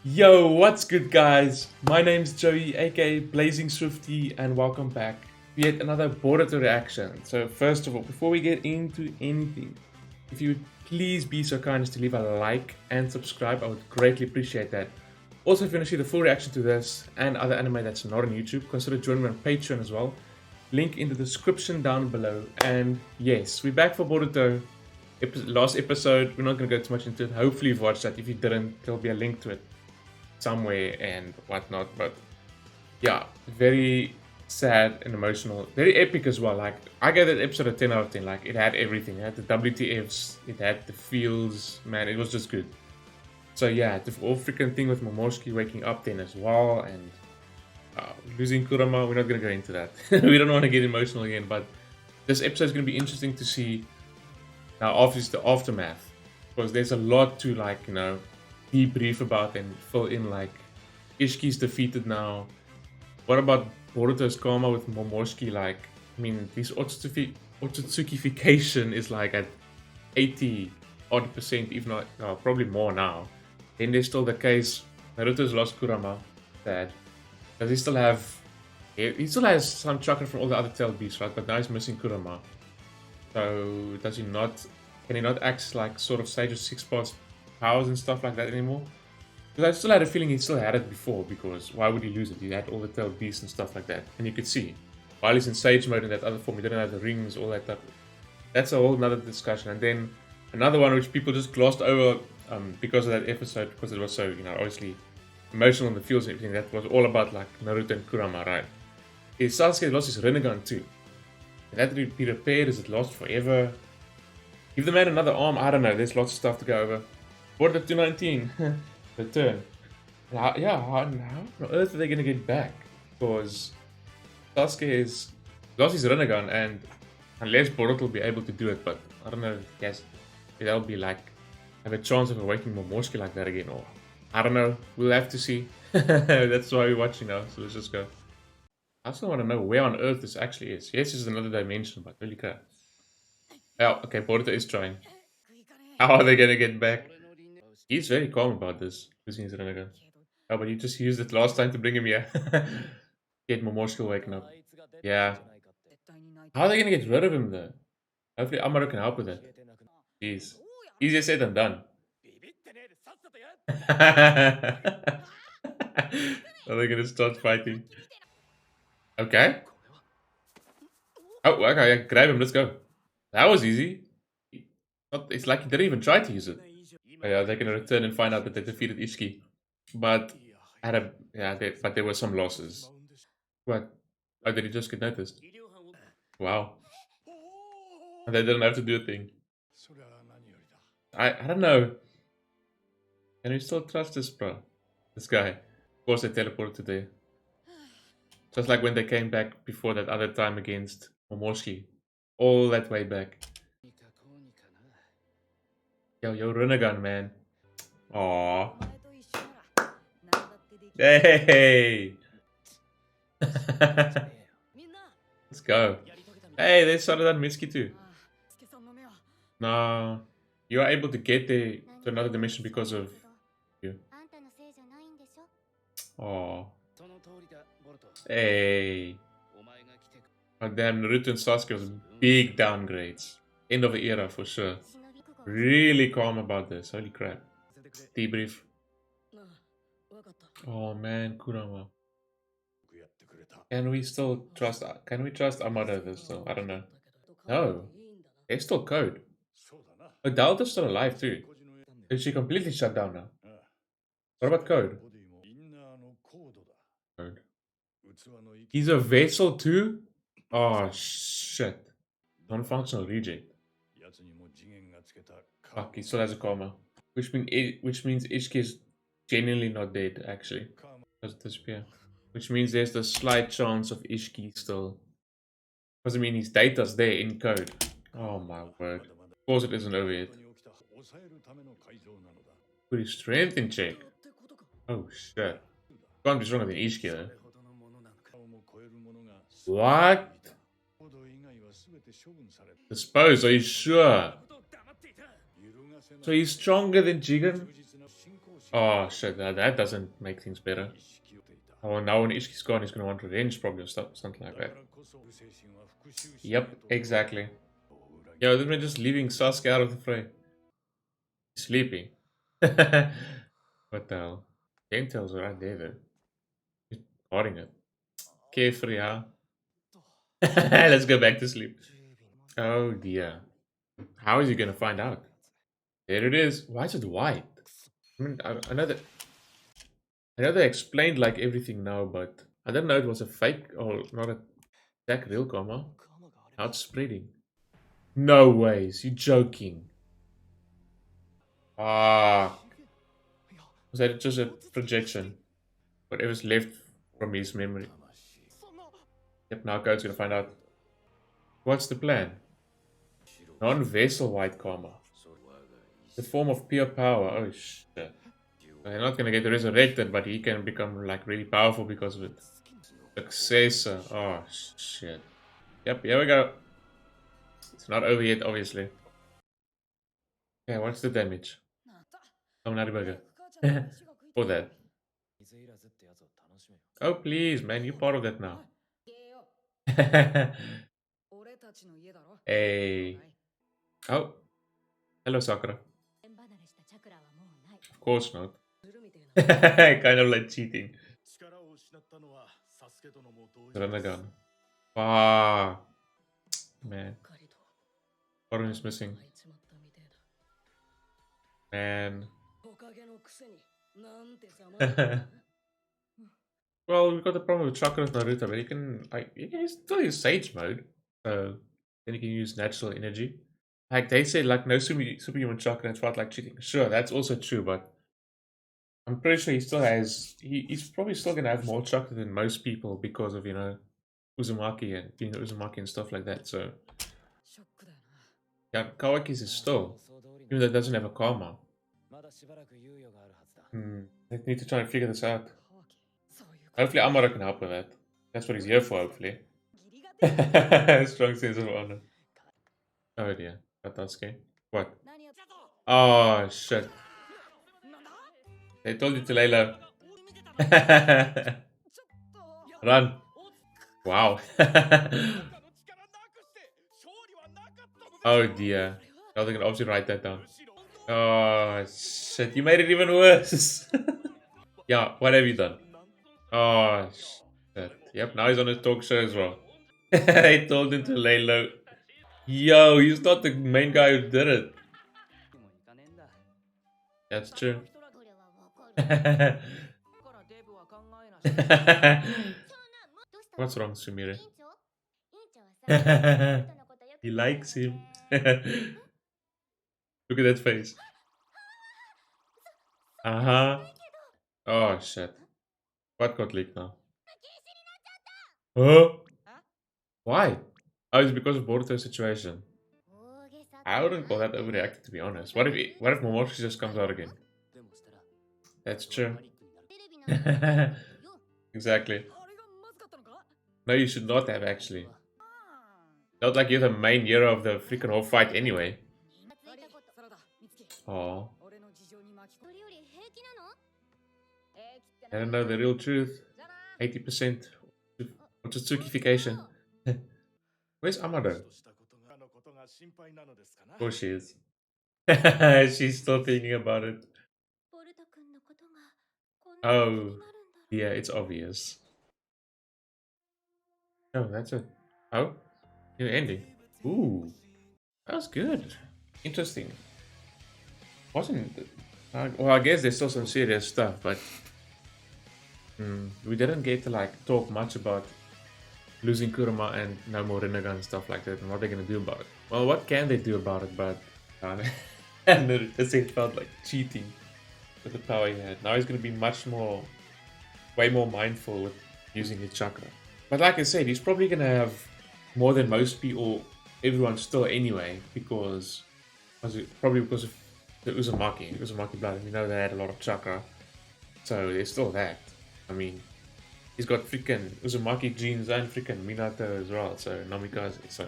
Yo, what's good, guys? My name's Joey, aka Blazing Swifty, and welcome back to yet another Boruto reaction. So, first of all, before we get into anything, if you would please be so kind as to leave a like and subscribe, I would greatly appreciate that. Also, if you want to see the full reaction to this and other anime that's not on YouTube, consider joining me on Patreon as well. Link in the description down below. And yes, we're back for Boruto. Last episode, we're not going to go too much into it. Hopefully, you've watched that. If you didn't, there'll be a link to it somewhere and whatnot. But yeah, very sad and emotional, very epic as well. Like, I gave that episode a 10 out of 10. Like, it had everything. It had the WTFs, it had the feels, man, it was just good. So yeah, the whole freaking thing with Momoshiki waking up then as well, and losing Kurama, we're not gonna go into that. We don't want to get emotional again, but this episode is gonna be interesting to see now, obviously, the aftermath, because there's a lot to, like, debrief about and fill in. Like, Isshiki'S defeated now. What about Boruto's karma with Momoshiki? Like, I mean, this Otsutsukification is like at 80 odd percent, if not probably more now. Then there's still the case Naruto's lost Kurama. Sad. Does he still have? He still has some chakra from all the other tailed beasts, right? But now he's missing Kurama. So does he not? Can he not access like sort of Sage of Six Parts powers and stuff like that anymore? Because I still had a feeling he still had it before. Because why would he lose it? He had all the tailed beasts and stuff like that, and you could see while he's in Sage mode in that other form, he didn't have the rings, all that stuff. That's a whole nother discussion. And then another one which people just glossed over because of that episode, because it was so obviously emotional in the feels and everything. That was all about like Naruto and Kurama, right? Is Sasuke lost his Rinnegan too? Can that be repaired? Is it lost forever? Give the man another arm. I don't know. There's lots of stuff to go over. Boruto 219. Return. How on earth are they going to get back? Because Sasuke is lost his Rinnegan, and unless Boruto will be able to do it, but I don't know if that'll be like have a chance of awakening Momoshiki like that again, or I don't know. We'll have to see. That's why we're watching now. So let's just go. I also want to know where on earth this actually is. Yes, this is another dimension, but holy crap. Oh, okay, Boruto is trying. How are they gonna get back? He's very calm about this, losing his Rinnegan. Oh, but you just used it last time to bring him here. Get Momoshiki waking up. Yeah. How are they gonna get rid of him though? Hopefully Amaro can help with it. Jeez. Easier said than done. Are they gonna start fighting? Okay. Oh, okay, yeah, grab him, let's go. That was easy. It's like he didn't even try to use it. Oh, yeah, they're gonna return and find out that they defeated Ishiki. But but there were some losses. What? Oh, did he just get noticed? Wow. And they didn't have to do a thing. I don't know. Can we still trust this bro? This guy. Of course they teleported today. Just like when they came back before that other time against Momoshiki. All that way back. Yo, Rinnegan, man. Aww. Hey! Let's go. Hey, they started on Mitsuki too. No. You are able to get there to another dimension because of you. Aww. Hey. Oh damn, Naruto and Sasuke was big downgrades. End of the era for sure. Really calm about this. Holy crap. Debrief. Oh man, Kurama. Can we trust Amada this though? I don't know. No. There's still code. But Delta's still alive too. Is she completely shut down now? What about code? Code. He's a vessel too? Oh shit. Non-functional reject. Fuck, he still has a karma. Which means Ishiki is genuinely not dead, actually. Doesn't disappear. Which means there's the slight chance of Ishiki still. Doesn't mean his data's there in code. Oh my word. Of course it isn't over yet. Put his strength in check. Oh shit. Can't be stronger than Ishiki though. What? Dispose, are you sure? So he's stronger than Jigen? Oh shit, that doesn't make things better. Oh, now when Isshiki'S gone, he's gonna want revenge probably or something like that. Yep, exactly. Yo, then we're just leaving Sasuke out of the fray. He's sleeping. What the hell? Tail's right there though. He's guarding it. Carefree, huh? Let's go back to sleep. Oh dear. How is he gonna find out? There it is. Why is it white? I mean, I know they explained like everything now, but I didn't know it was a fake or not a tech real karma. Now it's spreading. No ways, you joking. Ah, was that just a projection? Whatever's left from his memory. Yep, now Code's gonna find out. What's the plan? Non-vessel white karma. The form of pure power. Oh shit. They're not gonna get resurrected, but he can become like really powerful because of it. Successor. Oh shit. Yep, here we go. It's not over yet, obviously. Okay, what's the damage? Oh, not a burger. For that. Oh, please, man, you're part of that now. Hey. Oh, hello, Sakura. Of course not. Kind of like cheating. Ranagan. Ah, man. What is missing? Man. Well, we've got the problem with Chakra with Naruto, but you can still use Sage mode. So then you can use natural energy. Like they say, like no superhuman chakra, it's felt like cheating. Sure, that's also true, but I'm pretty sure he still has. He's probably still gonna have more chakra than most people because of Uzumaki and being Uzumaki and stuff like that. So yeah, Kawaki's is still, even though it doesn't have a karma. I need to try and figure this out. Hopefully Amara can help with that. That's what he's here for, hopefully. Strong sense of honor. Oh dear. Katasuke. What? Oh shit. They told you to lay low. Run. Wow. Oh dear. Now they can obviously write that down. Oh shit, you made it even worse. Yeah, what have you done? Oh shit. Yep, now he's on his talk show as well. I told him to lay low. Yo, he's not the main guy who did it. That's true. What's wrong, Sumire? He likes him. Look at that face. Uh-huh. Oh shit. What got leaked now? Huh? Why? Oh, it's because of Boruto's situation. I wouldn't call that overreacted, to be honest. What if Momoshiki just comes out again? That's true. Exactly. No, you should not have actually. Not like you're the main hero of the freaking whole fight anyway. Oh. I don't know the real truth. 80%. What's a Tsukification? Where's Amado? Of course she is. She's still thinking about it. Oh, yeah, it's obvious. Oh, that's it. Oh, new ending. Ooh, that was good. Interesting. Wasn't. Well, I guess there's still some serious stuff, but we didn't get to like talk much about losing Kurama and no more Rinnegan and stuff like that, and what they're gonna do about it. Well, what can they do about it? But and it felt like cheating with the power he had. Now he's gonna be way more mindful with using his chakra. But like I said, he's probably gonna have more than most people, everyone still anyway, probably because of the Uzumaki blood. And we know they had a lot of chakra, so there's still that. I mean, he's got freaking Uzumaki genes and freaking Minato as well, so Namikaze. So,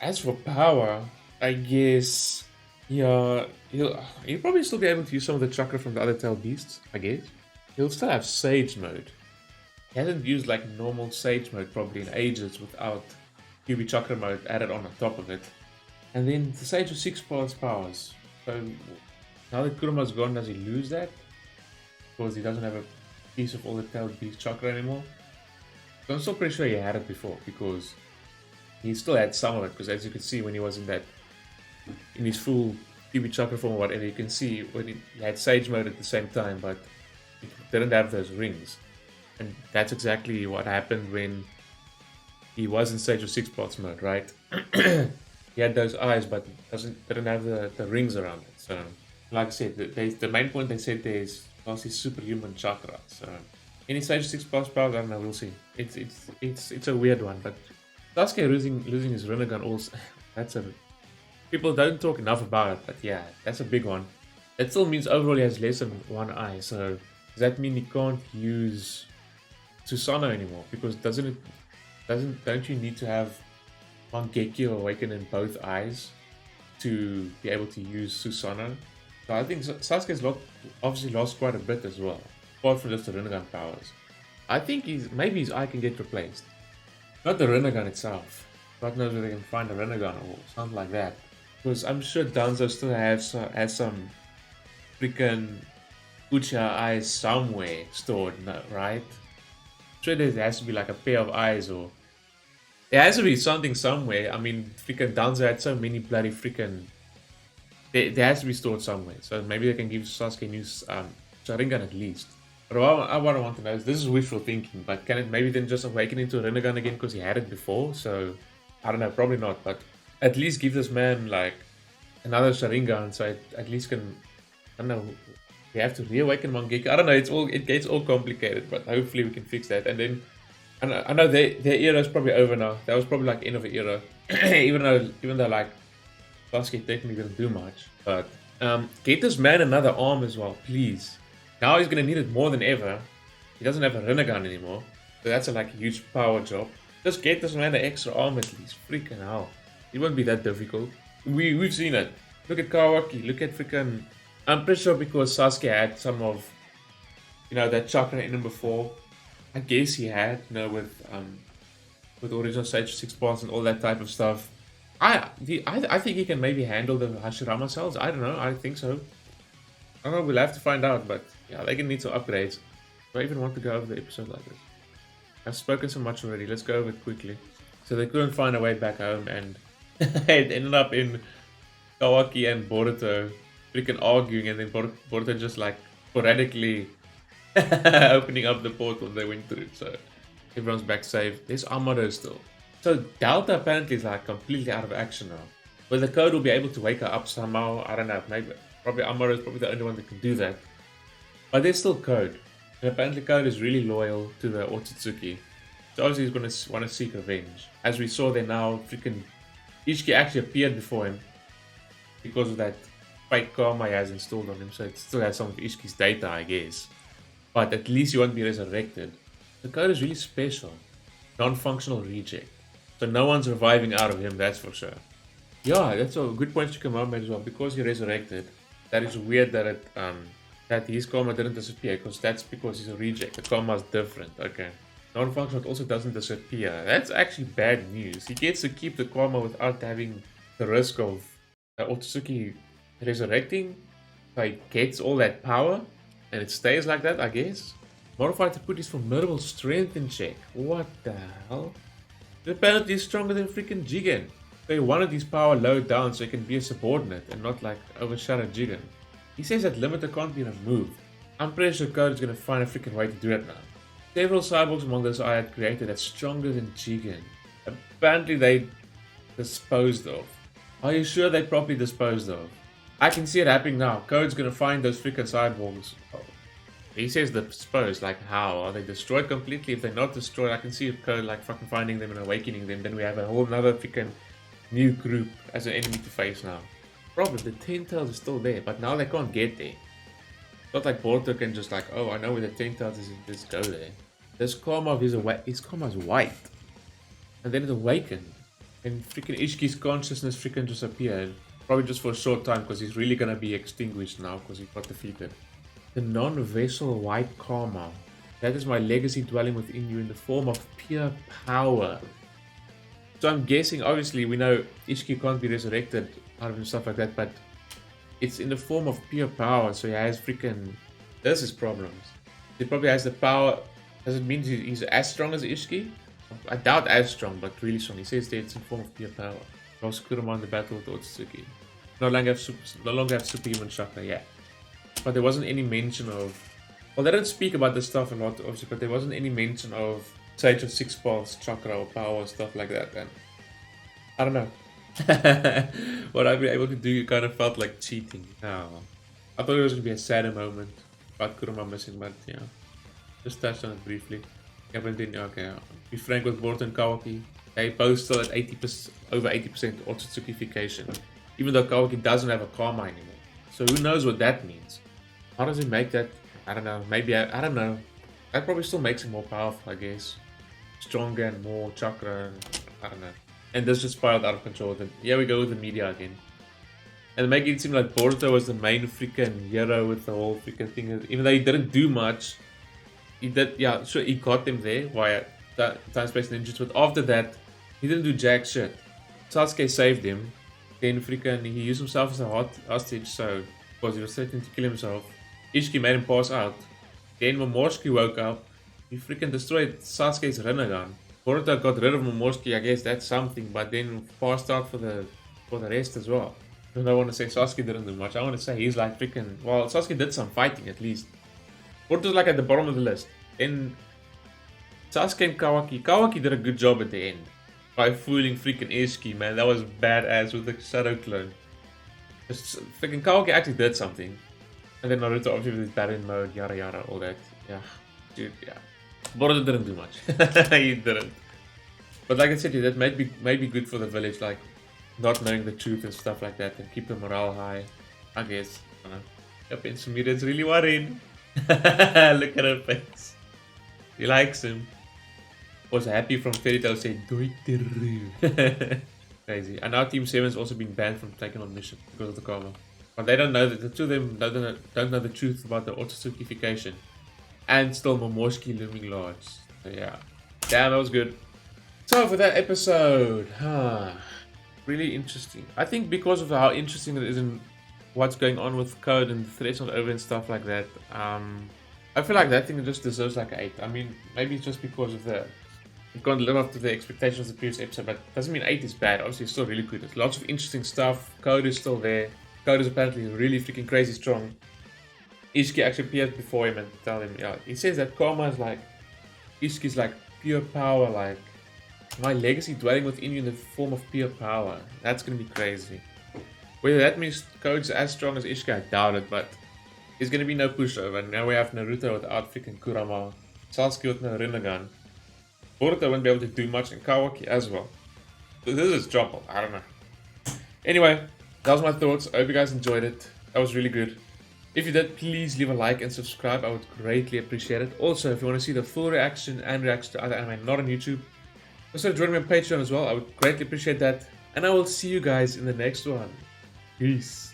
as for power, I guess Yeah, he'll probably still be able to use some of the chakra from the other tail beasts, I guess. He'll still have Sage mode. He hasn't used like normal Sage mode probably in ages without QB Chakra mode added on top of it. And then the Sage with 6 parts powers. So now that Kurama's gone, does he lose that? Because he doesn't have a piece of all the tail beast chakra anymore? So I'm still pretty sure he had it before because he still had some of it. Because as you can see when he was in his full QB chakra form or whatever, you can see when he had Sage mode at the same time, but it didn't have those rings. And that's exactly what happened when he was in Sage of 6 parts mode, right? He had those eyes, but didn't have the rings around it. So, like I said, the main point they said there is mostly superhuman chakra. So, any Sage 6 parts power, I don't know, we'll see. It's a weird one, but Sasuke losing his Rinnegan also, that's a... People don't talk enough about it, but yeah, that's a big one. That still means overall he has less than one eye, so does that mean he can't use Susanoo anymore? Because don't you need to have Mangekyo awaken in both eyes to be able to use Susanoo? So I think Sasuke's obviously lost quite a bit as well, apart from just the Rinnegan powers. I think maybe his eye can get replaced. Not the Rinnegan itself. God knows where they can find a Rinnegan or something like that. Because I'm sure Danzo still has some freaking Uchiha eyes somewhere stored, no, right? I'm sure there has to be like a pair of eyes or... There has to be something somewhere. I mean, freaking Danzo had so many bloody freaking... There has to be stored somewhere. So maybe they can give Sasuke a new Sharingan at least. But what I want to know is, this is wishful thinking, but can it maybe then just awaken into a Rinnegan again because he had it before? So, I don't know, probably not, but at least give this man like another Sharingan so it at least can, I don't know, we have to reawaken Mangekyo. I don't know, it gets all complicated, but hopefully we can fix that. And then, I know their era is probably over now. That was probably like end of the era, even though like Sasuke technically didn't do much. But get this man another arm as well, please. Now he's gonna need it more than ever. He doesn't have a Rinnegan anymore, so that's a like huge power drop. Just get this man an extra arm at least. Freaking hell, it won't be that difficult. We've seen it. Look at Kawaki. Look at freaking. I'm pretty sure because Sasuke had some of, that chakra in him before. I guess he had, with original Sage 6 parts and all that type of stuff. I think he can maybe handle the Hashirama cells. I don't know. I think so. I don't know. We'll have to find out. But yeah, they're gonna need some upgrades. Do I even want to go over the episode like this? I've spoken so much already. Let's go over it quickly. So they couldn't find a way back home, and it ended up in Kawaki and Boruto freaking arguing, and then Boruto just like sporadically opening up the portal they went through. So everyone's back safe. There's Amado still. So Delta apparently is like completely out of action now. But the code will be able to wake her up somehow. I don't know. Probably Amado is probably the only one that can do that. But there's still Code. And apparently Code is really loyal to the Otsutsuki. So obviously he's going to want to seek revenge. As we saw there now, freaking Isshiki'S actually appeared before him because of that fake karma he has installed on him. So it still has some of Isshiki'S data, I guess. But at least he won't be resurrected. The Code is really special. Non-functional reject. So no one's reviving out of him, that's for sure. Yeah, that's a good point to come out as well. Because he resurrected, that is weird that that his karma didn't disappear, because that's because he's a reject. The karma is different. Okay. Non-functional also doesn't disappear. That's actually bad news. He gets to keep the karma without having the risk of Otsutsuki resurrecting. So he gets all that power, and it stays like that, I guess. Modified to put his formidable strength in check. What the hell? Apparently he's stronger than freaking Jigen. They wanted his power low down so he can be a subordinate and not like overshadow Jigen. He says that limiter can't be removed. I'm pretty sure Code is gonna find a freaking way to do it now. Several cyborgs among those I had created that's stronger than Jigen. Apparently they disposed of. Are you sure they properly disposed of? I can see it happening now. Code's gonna find those freaking cyborgs. Oh. He says disposed, like how? Are they destroyed completely? If they're not destroyed, I can see Code like fucking finding them and awakening them. Then we have a whole nother freaking new group as an enemy to face now. Problem, the 10 tails is still there, but now they can't get there. It's not like Boruto can just like, oh, I know where the 10 tails is, let's go there. This karma of his karma is white. And then it awakened. And freaking Isshiki'S consciousness freaking disappeared. Probably just for a short time, because he's really gonna be extinguished now, because he got defeated. The non-vessel white karma. That is my legacy dwelling within you in the form of pure power. So I'm guessing, obviously, we know Isshiki'S can't be resurrected out of him, stuff like that, but it's in the form of pure power, so he has freaking... This is problems. He probably has the power... Does it mean he's as strong as Isshiki'S? I doubt as strong, but really strong. He says that it's in form of pure power. Lost Kurama in the battle with Otsutsuki. No longer have superhuman chakra, yeah. But there wasn't any mention of... Well, they don't speak about this stuff a lot, obviously, but there wasn't any mention of Sage of Six Paths, chakra, or power, stuff like that. And I don't know. What I've been able to do kind of felt like cheating. Oh. I thought it was going to be a sadder moment about Kurama missing, but yeah. Just touched on it briefly. Yeah, but then, okay, be frank with Boruto and Kawaki. They both still at 80%, over 80% Otsutsukification. Even though Kawaki doesn't have a karma anymore. So who knows what that means? How does he make that? I don't know. Maybe, I don't know. That probably still makes him more powerful, I guess. Stronger and more chakra. I don't know. And this just spiraled out of control. Then here we go with the media again. And making it seem like Boruto was the main freaking hero with the whole freaking thing. Even though he didn't do much. He did, yeah, sure, he got them there via Time Space Ninjas. But after that, he didn't do jack shit. Sasuke saved him. Then freaking, he used himself as a hostage, so, because he was threatening to kill himself. Isshiki'S made him pass out. Then Momoshiki woke up. He freaking destroyed Sasuke's Rinnegan. Boruto got rid of Momoshiki, I guess that's something, but then passed out for the rest as well. I don't want to say Sasuke didn't do much. I want to say he's like freaking, well, Sasuke did some fighting at least. Boruto's like at the bottom of the list. Then Sasuke and Kawaki. Kawaki did a good job at the end. By fooling freaking Isshiki'S, man. That was badass with the shadow clone. Just freaking Kawaki actually did something. And then Naruto obviously with his battle mode, yada yada, all that. Yeah. Dude, yeah. Boruto didn't do much. He didn't. But like I said, that might be good for the village, like not knowing the truth and stuff like that, and keep the morale high. I guess. I don't know. Yep, and Sumire's really worried. Look at her face. He likes him. Was happy from Fairy Tail saying Doiteru. Crazy. And now Team 7's also been banned from taking on missions because of the karma. But they don't know that the two of them don't know the truth about the Otsutsukification. And still Momoshiki looming large. So yeah. Damn, that was good. So for that episode, really interesting. I think because of how interesting it is and what's going on with code and the threats not over and stuff like that, I feel like that thing just deserves like an 8. I mean, maybe it's just because of it can't live up to the expectations of the previous episode, but it doesn't mean 8 is bad. Obviously, it's still really good. There's lots of interesting stuff. Code is still there. Code is apparently really freaking crazy strong. Isshiki'S actually appeared before him and tell him, yeah, he says that karma is like, Isshiki'S like pure power, like my legacy dwelling within you in the form of pure power. That's gonna be crazy. Whether that means Code's as strong as Isshiki'S, I doubt it, but there's gonna be no pushover. Now we have Naruto without freaking Kurama, Sasuke with no Rinnegan. Boruto won't be able to do much, and Kawaki as well. So this is trouble. I don't know. Anyway, that was my thoughts. I hope you guys enjoyed it. That was really good. If you did, please leave a like and subscribe. I would greatly appreciate it. Also, if you want to see the full reaction and reaction to other anime not on YouTube, also join me on Patreon as well. I would greatly appreciate that. And I will see you guys in the next one. Peace.